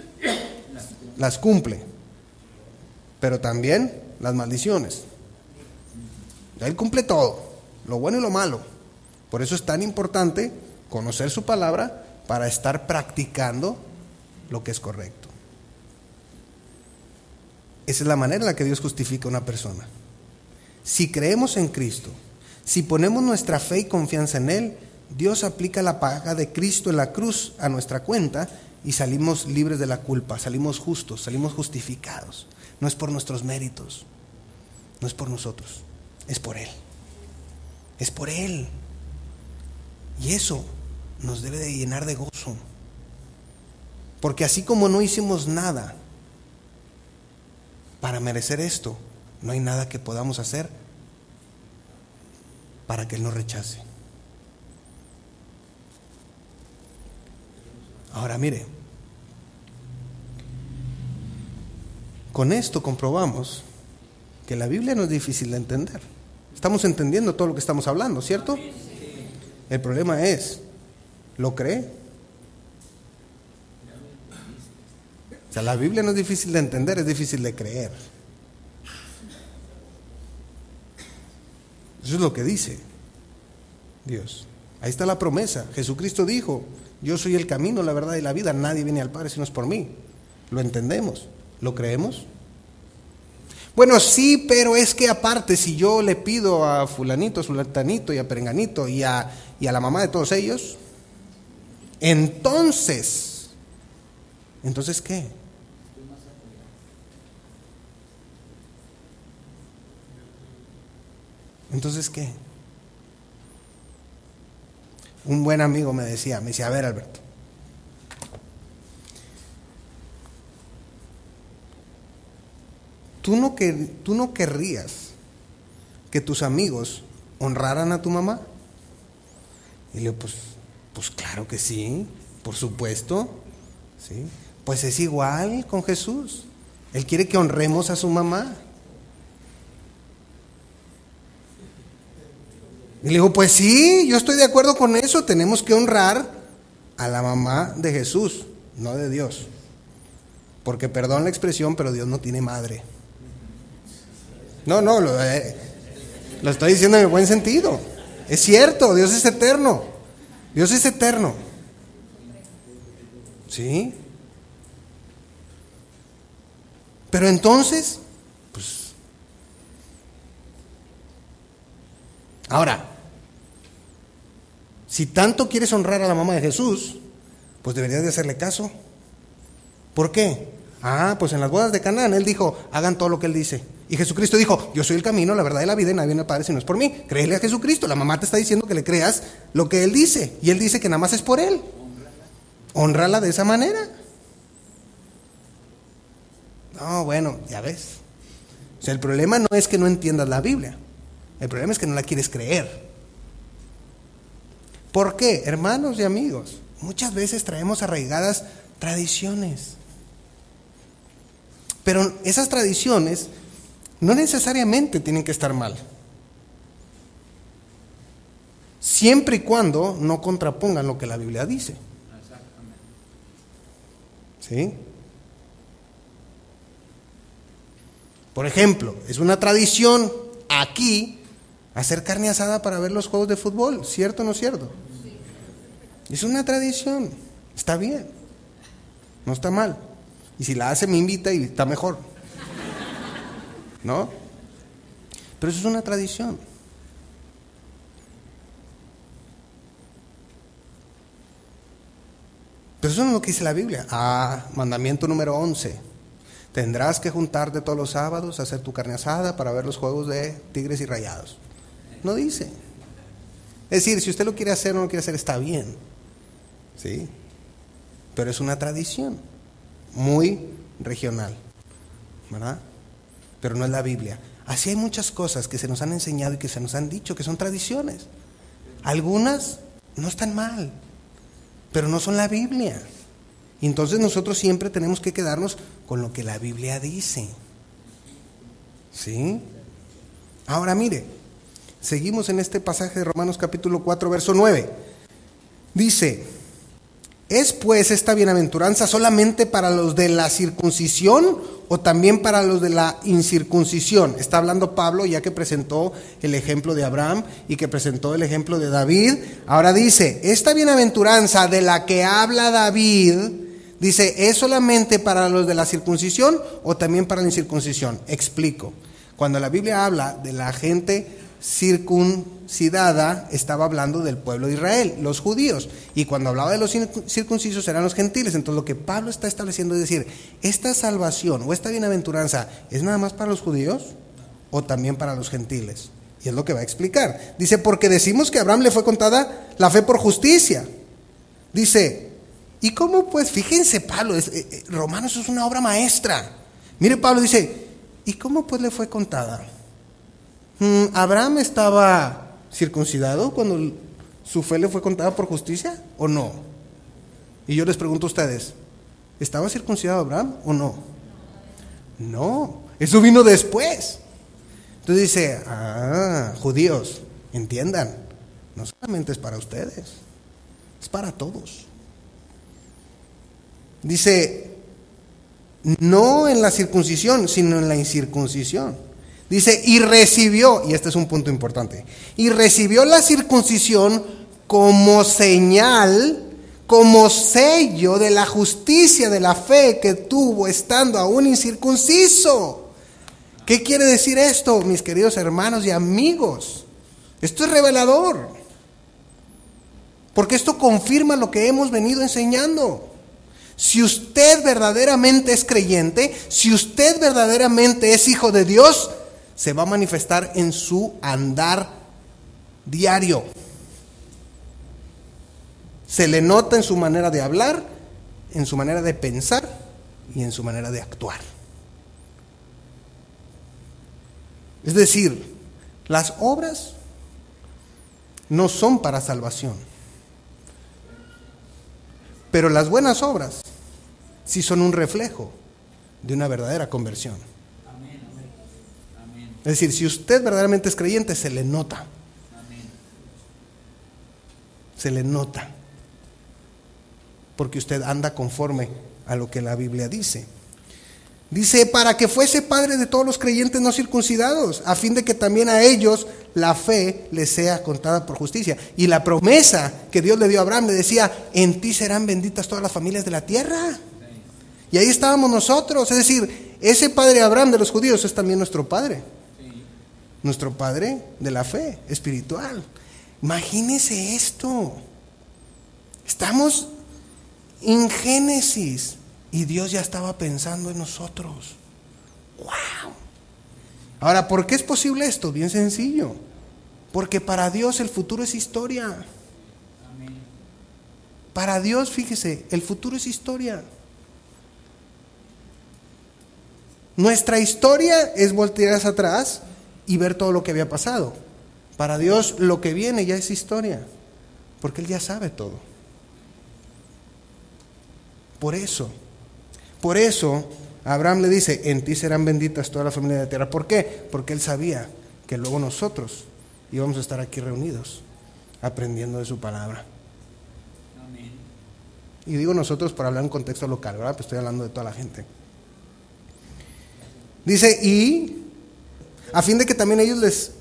las cumple. Pero también las maldiciones. Él cumple todo, lo bueno y lo malo. Por eso es tan importante conocer su palabra para estar practicando lo que es correcto. Esa es la manera en la que Dios justifica a una persona. Si creemos en Cristo, si ponemos nuestra fe y confianza en Él, Dios aplica la paga de Cristo en la cruz a nuestra cuenta y salimos libres de la culpa, salimos justos, salimos justificados. No es por nuestros méritos, no es por nosotros, es por Él. Es por Él. Y eso nos debe de llenar de gozo. Porque así como no hicimos nada para merecer esto, no hay nada que podamos hacer para que Él nos rechace. Ahora mire, con esto comprobamos que la Biblia no es difícil de entender. Estamos entendiendo todo lo que estamos hablando, ¿cierto? El problema es, ¿lo cree? O sea, la Biblia no es difícil de entender, es difícil de creer. Eso es lo que dice Dios. Ahí está la promesa. Jesucristo dijo, yo soy el camino, la verdad y la vida. Nadie viene al Padre si no es por mí. ¿Lo entendemos? ¿Lo creemos? Bueno, sí, pero es que aparte, si yo le pido a fulanito, a sultanito y a perenganito y a la mamá de todos ellos, ¿entonces qué? ¿Entonces qué? Un buen amigo me decía, a ver, Alberto, ¿tú no querrías que tus amigos honraran a tu mamá? Y le digo, pues claro que sí, por supuesto, ¿sí? Pues es igual con Jesús. Él quiere que honremos a su mamá. Y le digo, pues sí, yo estoy de acuerdo con eso. Tenemos que honrar a la mamá de Jesús, no de Dios. Porque perdón la expresión, pero Dios no tiene madre. No, lo estoy diciendo en el buen sentido. Es cierto, Dios es eterno. Dios es eterno. ¿Sí? Pero entonces, pues, ahora, si tanto quieres honrar a la mamá de Jesús, pues deberías de hacerle caso. ¿Por qué? Pues en las bodas de Canaán Él dijo, hagan todo lo que Él dice. Y Jesucristo dijo, yo soy el camino, la verdad y la vida, y nadie viene al Padre si no es por mí. Créele a Jesucristo. La mamá te está diciendo que le creas lo que Él dice. Y Él dice que nada más es por Él. Hónrala de esa manera. No, bueno, ya ves. O sea, el problema no es que no entiendas la Biblia. El problema es que no la quieres creer. ¿Por qué? Hermanos y amigos, muchas veces traemos arraigadas tradiciones. Pero esas tradiciones no necesariamente tienen que estar mal. Siempre y cuando no contrapongan lo que la Biblia dice. ¿Sí? Por ejemplo, es una tradición aquí hacer carne asada para ver los juegos de fútbol, ¿cierto o no es cierto? Es una tradición, está bien, no está mal. Y si la hace me invita y está mejor, ¿no? Pero eso es una tradición. Pero eso no es lo que dice la Biblia. Mandamiento número 11. Tendrás que juntarte todos los sábados a hacer tu carne asada para ver los juegos de Tigres y Rayados. No dice. Es decir, si usted lo quiere hacer o no lo quiere hacer, está bien. ¿Sí? Pero es una tradición muy regional, ¿verdad? Pero no es la Biblia. Así hay muchas cosas que se nos han enseñado y que se nos han dicho que son tradiciones. Algunas no están mal, pero no son la Biblia. Y entonces nosotros siempre tenemos que quedarnos con lo que la Biblia dice. ¿Sí? Ahora mire, seguimos en este pasaje de Romanos capítulo 4, verso 9. Dice: ¿es pues esta bienaventuranza solamente para los de la circuncisión o también para los de la incircuncisión? Está hablando Pablo, ya que presentó el ejemplo de Abraham y que presentó el ejemplo de David. Ahora dice, esta bienaventuranza de la que habla David, dice, ¿es solamente para los de la circuncisión o también para la incircuncisión? Explico. Cuando la Biblia habla de la gente circuncidada, estaba hablando del pueblo de Israel, los judíos, y cuando hablaba de los circuncisos eran los gentiles. Entonces lo que Pablo está estableciendo es decir, ¿esta salvación o esta bienaventuranza es nada más para los judíos o también para los gentiles? Y es lo que va a explicar. Dice, porque decimos que a Abraham le fue contada la fe por justicia. Dice, ¿y cómo pues? Fíjense, Pablo, Romanos es una obra maestra. Mire, Pablo dice, ¿y cómo pues le fue contada? ¿Abraham estaba circuncidado cuando su fe le fue contada por justicia o no? Y yo les pregunto a ustedes, ¿estaba circuncidado Abraham o no? No, eso vino después. Entonces dice, judíos, entiendan, no solamente es para ustedes, es para todos. Dice, no en la circuncisión, sino en la incircuncisión. Dice, y recibió, y este es un punto importante, y recibió la circuncisión como señal, como sello de la justicia de la fe que tuvo estando aún incircunciso. ¿Qué quiere decir esto, mis queridos hermanos y amigos? Esto es revelador, porque esto confirma lo que hemos venido enseñando. Si usted verdaderamente es creyente, si usted verdaderamente es hijo de Dios, se va a manifestar en su andar diario. Se le nota en su manera de hablar, en su manera de pensar y en su manera de actuar. Es decir, las obras no son para salvación, pero las buenas obras sí son un reflejo de una verdadera conversión. Es decir, si usted verdaderamente es creyente, se le nota. Se le nota. Porque usted anda conforme a lo que la Biblia dice. Dice, para que fuese padre de todos los creyentes no circuncidados, a fin de que también a ellos la fe les sea contada por justicia. Y la promesa que Dios le dio a Abraham le decía, en ti serán benditas todas las familias de la tierra. Y ahí estábamos nosotros. Es decir, ese padre Abraham de los judíos es también nuestro padre. Nuestro padre de la fe espiritual. Imagínese esto. Estamos en Génesis y Dios ya estaba pensando en nosotros. ¡Wow! Ahora, ¿por qué es posible esto? Bien sencillo. Porque para Dios el futuro es historia. Para Dios, fíjese, el futuro es historia. Nuestra historia es voltear hacia atrás y ver todo lo que había pasado. Para Dios lo que viene ya es historia, porque Él ya sabe todo. Por eso Abraham le dice, en ti serán benditas todas las familias de la tierra. ¿Por qué? Porque Él sabía que luego nosotros íbamos a estar aquí reunidos, aprendiendo de su palabra. Amén. Y digo nosotros para hablar en contexto local, ¿verdad? Pues estoy hablando de toda la gente. Dice, y a fin de que también ellos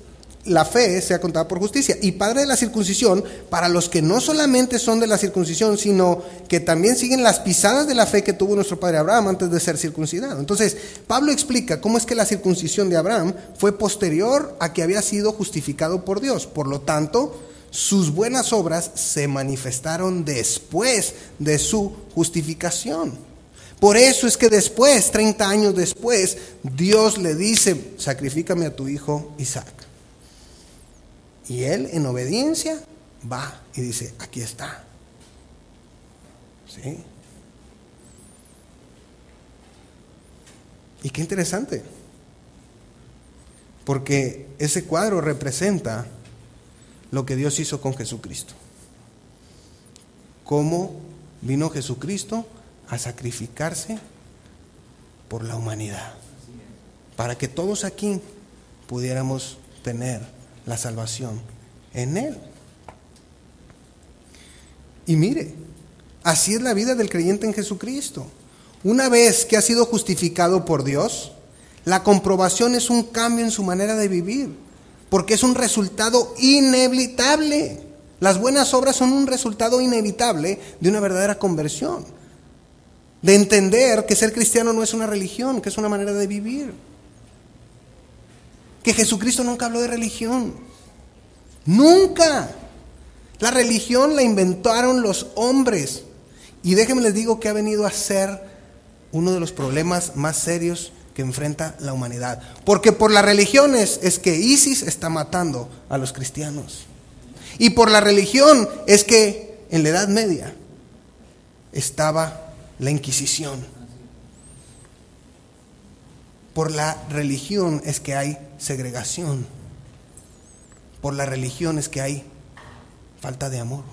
la fe sea contada por justicia. Y padre de la circuncisión, para los que no solamente son de la circuncisión, sino que también siguen las pisadas de la fe que tuvo nuestro padre Abraham antes de ser circuncidado. Entonces, Pablo explica cómo es que la circuncisión de Abraham fue posterior a que había sido justificado por Dios. Por lo tanto, sus buenas obras se manifestaron después de su justificación. Por eso es que después, 30 años después, Dios le dice, sacrifícame a tu hijo Isaac. Y él, en obediencia, va y dice, aquí está. ¿Sí? Y qué interesante. Porque ese cuadro representa lo que Dios hizo con Jesucristo. Cómo vino Jesucristo a sacrificarse por la humanidad, para que todos aquí pudiéramos tener la salvación en Él. Y mire, así es la vida del creyente en Jesucristo. Una vez que ha sido justificado por Dios, la comprobación es un cambio en su manera de vivir, porque es un resultado inevitable. Las buenas obras son un resultado inevitable de una verdadera conversión, de entender que ser cristiano no es una religión, que es una manera de vivir. Que Jesucristo nunca habló de religión. Nunca. La religión la inventaron los hombres. Y déjenme les digo que ha venido a ser uno de los problemas más serios que enfrenta la humanidad. Porque por las religiones es que ISIS está matando a los cristianos. Y por la religión es que en la Edad Media estaba la Inquisición. Por la religión es que hay segregación. Por la religión es que hay falta de amor.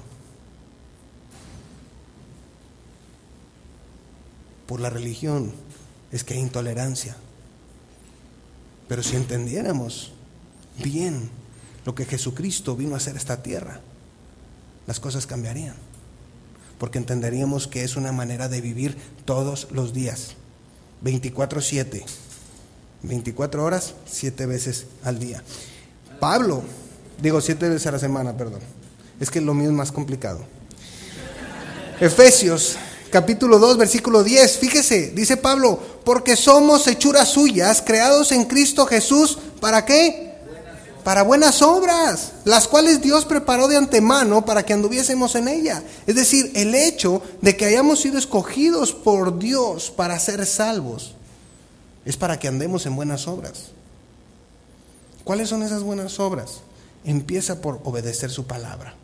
Por la religión es que hay intolerancia. Pero si entendiéramos bien lo que Jesucristo vino a hacer a esta tierra, las cosas cambiarían. Porque entenderíamos que es una manera de vivir todos los días, 24/7, 24 horas, 7 veces al día. Pablo, 7 veces a la semana, perdón. Es que lo mío es más complicado. Efesios, capítulo 2, versículo 10. Fíjese, dice Pablo, porque somos hechuras suyas, creados en Cristo Jesús, ¿para qué? Para buenas obras, las cuales Dios preparó de antemano para que anduviésemos en ella. Es decir, el hecho de que hayamos sido escogidos por Dios para ser salvos es para que andemos en buenas obras. ¿Cuáles son esas buenas obras? Empieza por obedecer su palabra.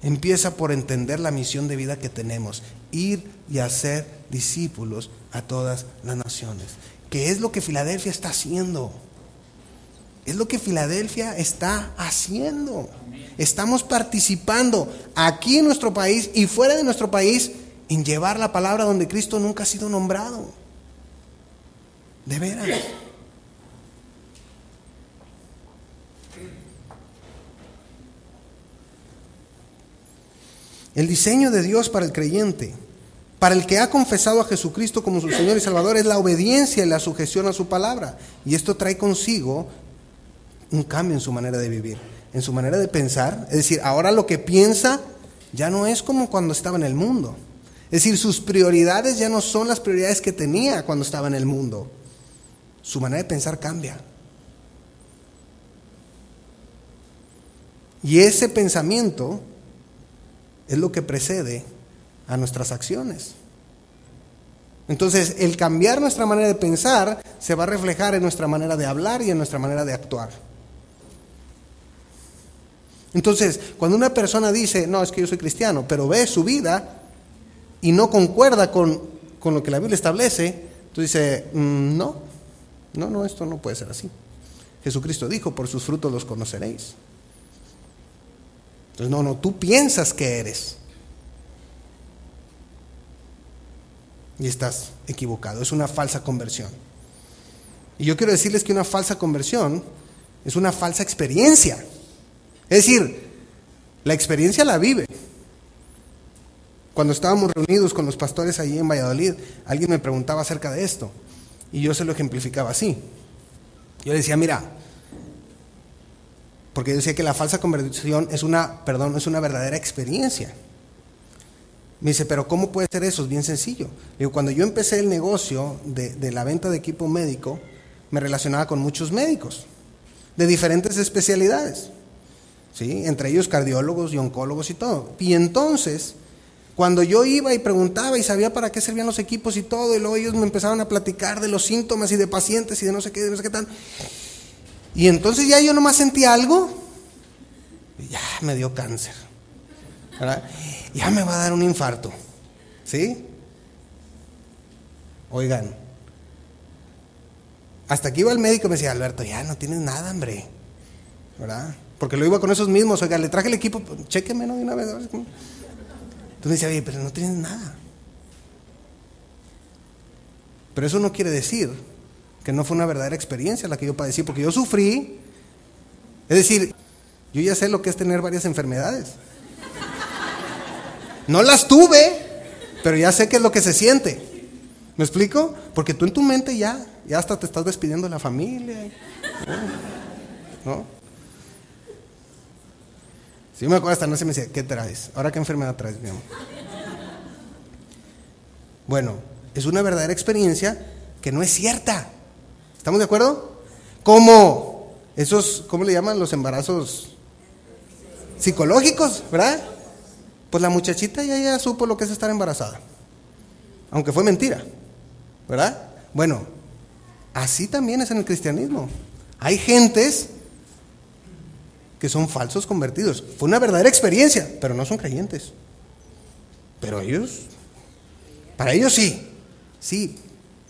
Empieza por entender la misión de vida que tenemos, ir y hacer discípulos a todas las naciones. ¿Qué es lo que Filadelfia está haciendo? Es lo que Filadelfia está haciendo. Estamos participando aquí en nuestro país y fuera de nuestro país en llevar la palabra donde Cristo nunca ha sido nombrado. De veras. El diseño de Dios para el creyente, para el que ha confesado a Jesucristo como su Señor y Salvador, es la obediencia y la sujeción a su palabra. Y esto trae consigo un cambio en su manera de vivir, en su manera de pensar. Es decir, ahora lo que piensa ya no es como cuando estaba en el mundo. Es decir, sus prioridades ya no son las prioridades que tenía cuando estaba en el mundo. Su manera de pensar cambia. Y ese pensamiento es lo que precede a nuestras acciones. Entonces, el cambiar nuestra manera de pensar se va a reflejar en nuestra manera de hablar y en nuestra manera de actuar. Entonces, cuando una persona dice, no, es que yo soy cristiano, pero ve su vida y no concuerda con lo que la Biblia establece, entonces dice, no, esto no puede ser así. Jesucristo dijo, por sus frutos los conoceréis. Entonces, tú piensas que eres. Y estás equivocado, es una falsa conversión. Y yo quiero decirles que una falsa conversión es una falsa experiencia. Es decir, la experiencia la vive. Cuando estábamos reunidos con los pastores allí en Valladolid, alguien me preguntaba acerca de esto. Y yo se lo ejemplificaba así. Yo le decía, mira, porque yo decía que la falsa conversión es una verdadera experiencia. Me dice, pero ¿cómo puede ser eso? Es bien sencillo. Digo, cuando yo empecé el negocio de la venta de equipo médico, me relacionaba con muchos médicos de diferentes especialidades, ¿sí? Entre ellos cardiólogos y oncólogos y todo. Y entonces, cuando yo iba y preguntaba y sabía para qué servían los equipos y todo, y luego ellos me empezaban a platicar de los síntomas y de pacientes y de no sé qué tal. Y entonces ya yo nomás sentía algo y ya me dio cáncer, ¿verdad? Ya me va a dar un infarto, ¿sí? Oigan, Hasta que iba al médico y me decía, Alberto, ya no tienes nada, hombre, ¿verdad? Porque lo iba con esos mismos, oiga, le traje el equipo, chéqueme, ¿no? De una vez. Entonces me decía, oye, pero no tienes nada. Pero eso no quiere decir que no fue una verdadera experiencia la que yo padecí, porque yo sufrí. Es decir, yo ya sé lo que es tener varias enfermedades. No las tuve, pero ya sé qué es lo que se siente. ¿Me explico? Porque tú en tu mente ya hasta te estás despidiendo de la familia, ¿no? Sí me acuerdo, esta noche me decía, ¿qué traes? ¿Ahora qué enfermedad traes, mi amor? Bueno, es una verdadera experiencia que no es cierta. ¿Estamos de acuerdo? Como esos, ¿cómo le llaman? Los embarazos psicológicos, ¿verdad? Pues la muchachita ya supo lo que es estar embarazada, aunque fue mentira, ¿verdad? Bueno, así también es en el cristianismo. Hay gentes que son falsos convertidos. Fue una verdadera experiencia, pero no son creyentes. Pero ellos, para ellos sí,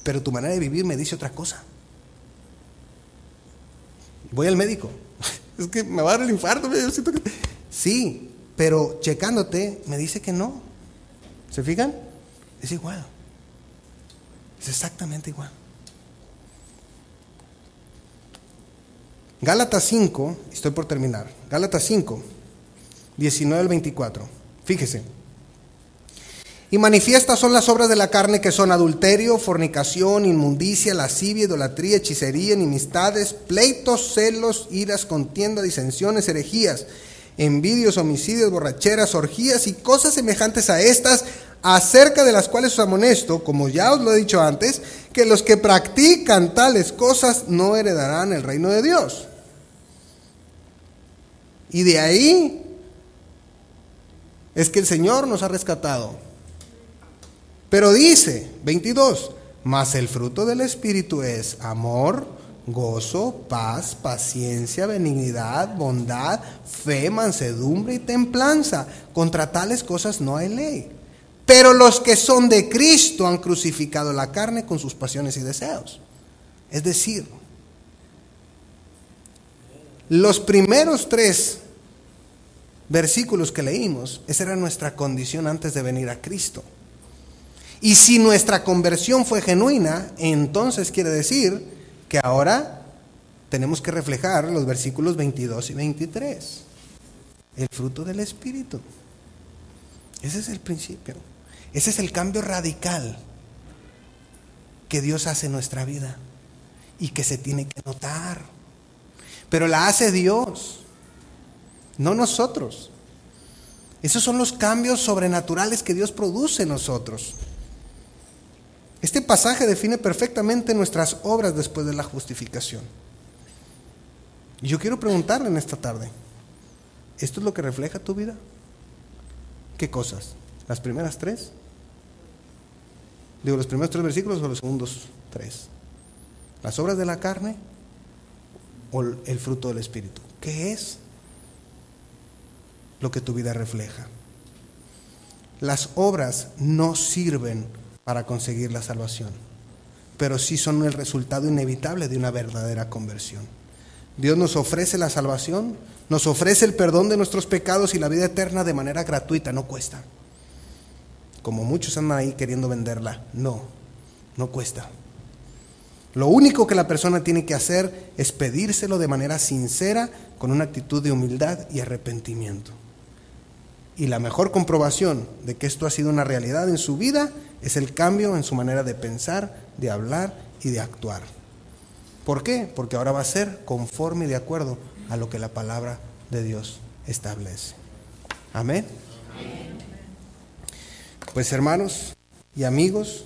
pero tu manera de vivir me dice otra cosa. Voy al médico, es que me va a dar el infarto, yo siento que... Sí, pero checándote me dice que no. ¿Se fijan? Es igual, es exactamente igual. Gálatas 5, estoy por terminar. Gálatas 5, 19 al 24. Fíjese. Y manifiestas son las obras de la carne, que son adulterio, fornicación, inmundicia, lascivia, idolatría, hechicería, enemistades, pleitos, celos, iras, contienda, disensiones, herejías, envidios, homicidios, borracheras, orgías y cosas semejantes a estas, acerca de las cuales os amonesto, como ya os lo he dicho antes, que los que practican tales cosas no heredarán el reino de Dios. Y de ahí es que el Señor nos ha rescatado. Pero dice, 22, mas el fruto del Espíritu es amor, gozo, paz, paciencia, benignidad, bondad, fe, mansedumbre y templanza. Contra tales cosas no hay ley. Pero los que son de Cristo han crucificado la carne con sus pasiones y deseos. Es decir, los primeros 3 versículos que leímos, esa era nuestra condición antes de venir a Cristo. Y si nuestra conversión fue genuina, entonces quiere decir que ahora tenemos que reflejar los versículos 22 y 23. El fruto del Espíritu. Ese es el principio. Ese es el cambio radical que Dios hace en nuestra vida y que se tiene que notar. Pero la hace Dios, no nosotros. Esos son los cambios sobrenaturales que Dios produce en nosotros. Este pasaje define perfectamente nuestras obras después de la justificación. Y yo quiero preguntarle en esta tarde, ¿esto es lo que refleja tu vida? ¿Qué cosas? ¿Las primeras 3? Digo, ¿los primeros 3 versículos o los segundos 3? ¿Las obras de la carne o el fruto del Espíritu? ¿Qué es lo que tu vida refleja? Las obras no sirven para conseguir la salvación, pero sí son el resultado inevitable de una verdadera conversión. Dios nos ofrece la salvación, nos ofrece el perdón de nuestros pecados y la vida eterna de manera gratuita, no cuesta. Como muchos andan ahí queriendo venderla, no cuesta. Lo único que la persona tiene que hacer es pedírselo de manera sincera, con una actitud de humildad y arrepentimiento. Y la mejor comprobación de que esto ha sido una realidad en su vida es el cambio en su manera de pensar, de hablar y de actuar. ¿Por qué? Porque ahora va a ser conforme y de acuerdo a lo que la palabra de Dios establece. Amén. Pues hermanos y amigos,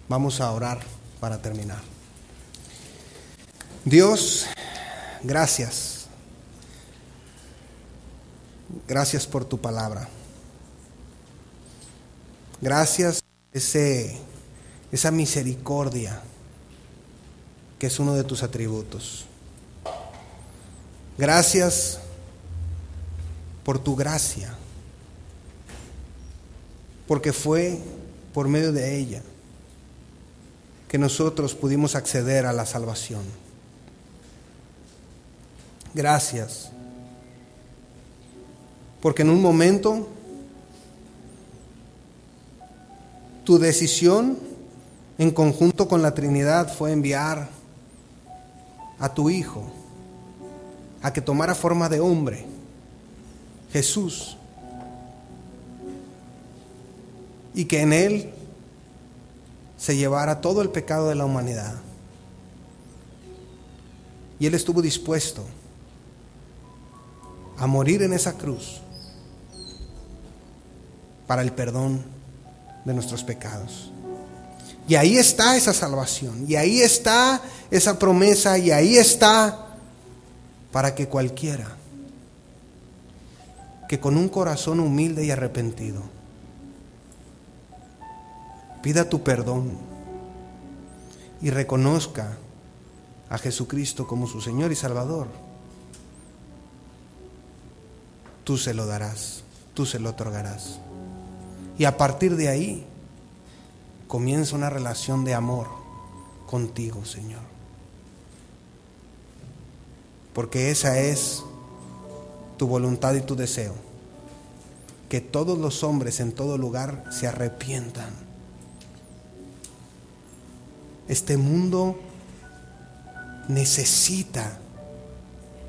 vamos a orar para terminar. Dios, gracias. Gracias por tu palabra. Gracias esa misericordia que es uno de tus atributos. Gracias por tu gracia, porque fue por medio de ella que nosotros pudimos acceder a la salvación. Gracias, porque en un momento tu decisión en conjunto con la Trinidad fue enviar a tu Hijo a que tomara forma de hombre, Jesús, y que en Él se llevara todo el pecado de la humanidad. Y Él estuvo dispuesto a morir en esa cruz para el perdón de nuestros pecados. Y ahí está esa salvación, y ahí está esa promesa, y ahí está para que cualquiera que con un corazón humilde y arrepentido pida tu perdón y reconozca a Jesucristo como su Señor y Salvador, tú se lo darás, tú se lo otorgarás. Y a partir de ahí comienza una relación de amor contigo, Señor. Porque esa es tu voluntad y tu deseo, que todos los hombres en todo lugar se arrepientan. Este mundo necesita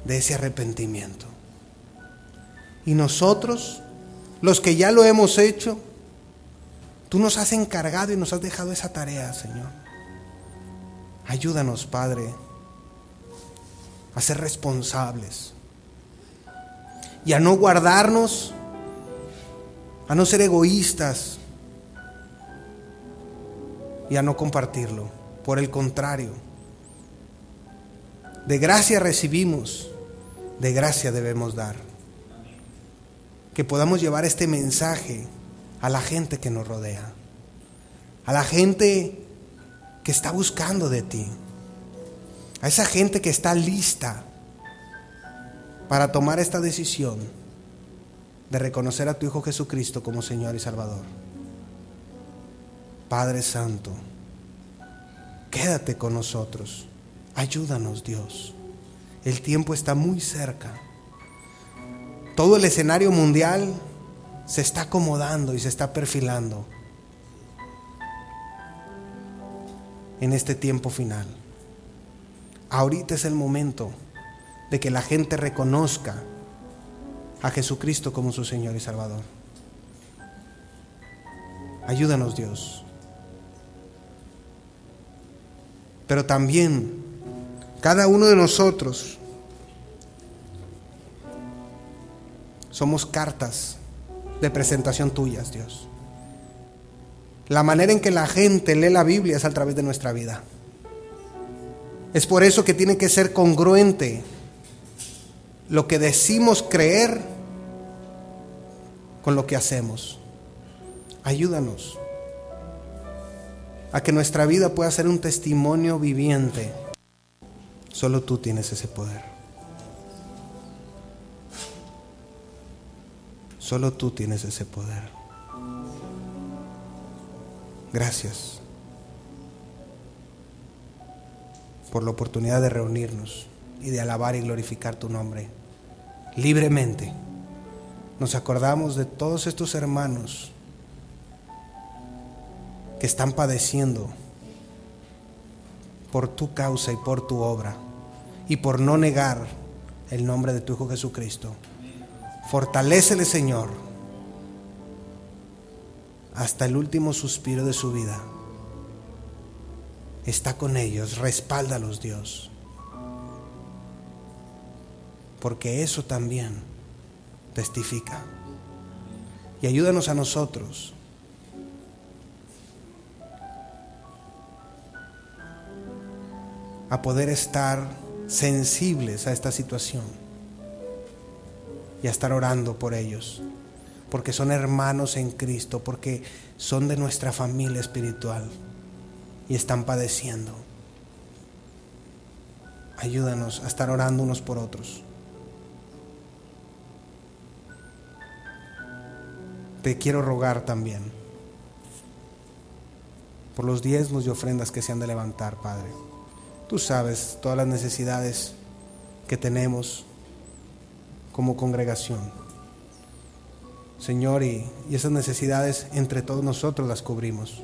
de ese arrepentimiento. Y nosotros, los que ya lo hemos hecho, tú nos has encargado y nos has dejado esa tarea, Señor. Ayúdanos, Padre, a ser responsables y a no guardarnos, a no ser egoístas y a no compartirlo. Por el contrario, de gracia recibimos, de gracia debemos dar. Que podamos llevar este mensaje a la gente que nos rodea, a la gente que está buscando de ti, a esa gente que está lista para tomar esta decisión de reconocer a tu Hijo Jesucristo como Señor y Salvador. Padre Santo, quédate con nosotros, ayúdanos, Dios. El tiempo está muy cerca. Todo el escenario mundial se está acomodando y se está perfilando en este tiempo final. Ahorita es el momento de que la gente reconozca a Jesucristo como su Señor y Salvador. Ayúdanos, Dios. Pero también cada uno de nosotros somos cartas de presentación tuyas, Dios. La manera en que la gente lee la Biblia es a través de nuestra vida. Es por eso que tiene que ser congruente lo que decimos creer con lo que hacemos. Ayúdanos a que nuestra vida pueda ser un testimonio viviente. Solo tú tienes ese poder. Solo tú tienes ese poder. Gracias por la oportunidad de reunirnos y de alabar y glorificar tu nombre libremente. Nos acordamos de todos estos hermanos que están padeciendo por tu causa y por tu obra y por no negar el nombre de tu Hijo Jesucristo. Fortalécele, Señor, hasta el último suspiro de su vida. Está con ellos, respáldalos, Dios, porque eso también testifica. Y ayúdanos a nosotros a poder estar sensibles a esta situación y a estar orando por ellos, porque son hermanos en Cristo, porque son de nuestra familia espiritual y están padeciendo. Ayúdanos a estar orando unos por otros. Te quiero rogar también por los diezmos y ofrendas que se han de levantar, Padre. Tú sabes todas las necesidades que tenemos como congregación, Señor, y esas necesidades entre todos nosotros las cubrimos.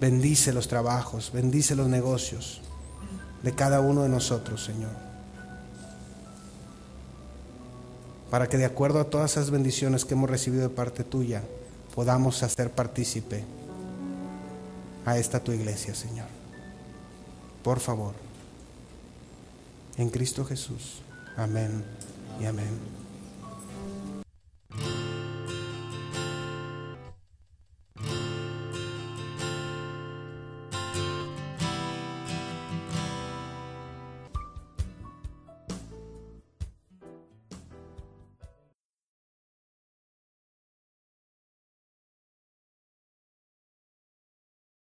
Bendice los trabajos, bendice los negocios de cada uno de nosotros, Señor, para que de acuerdo a todas esas bendiciones que hemos recibido de parte tuya, podamos hacer partícipe a esta tu iglesia, Señor. Por favor, en Cristo Jesús. Amén y amén.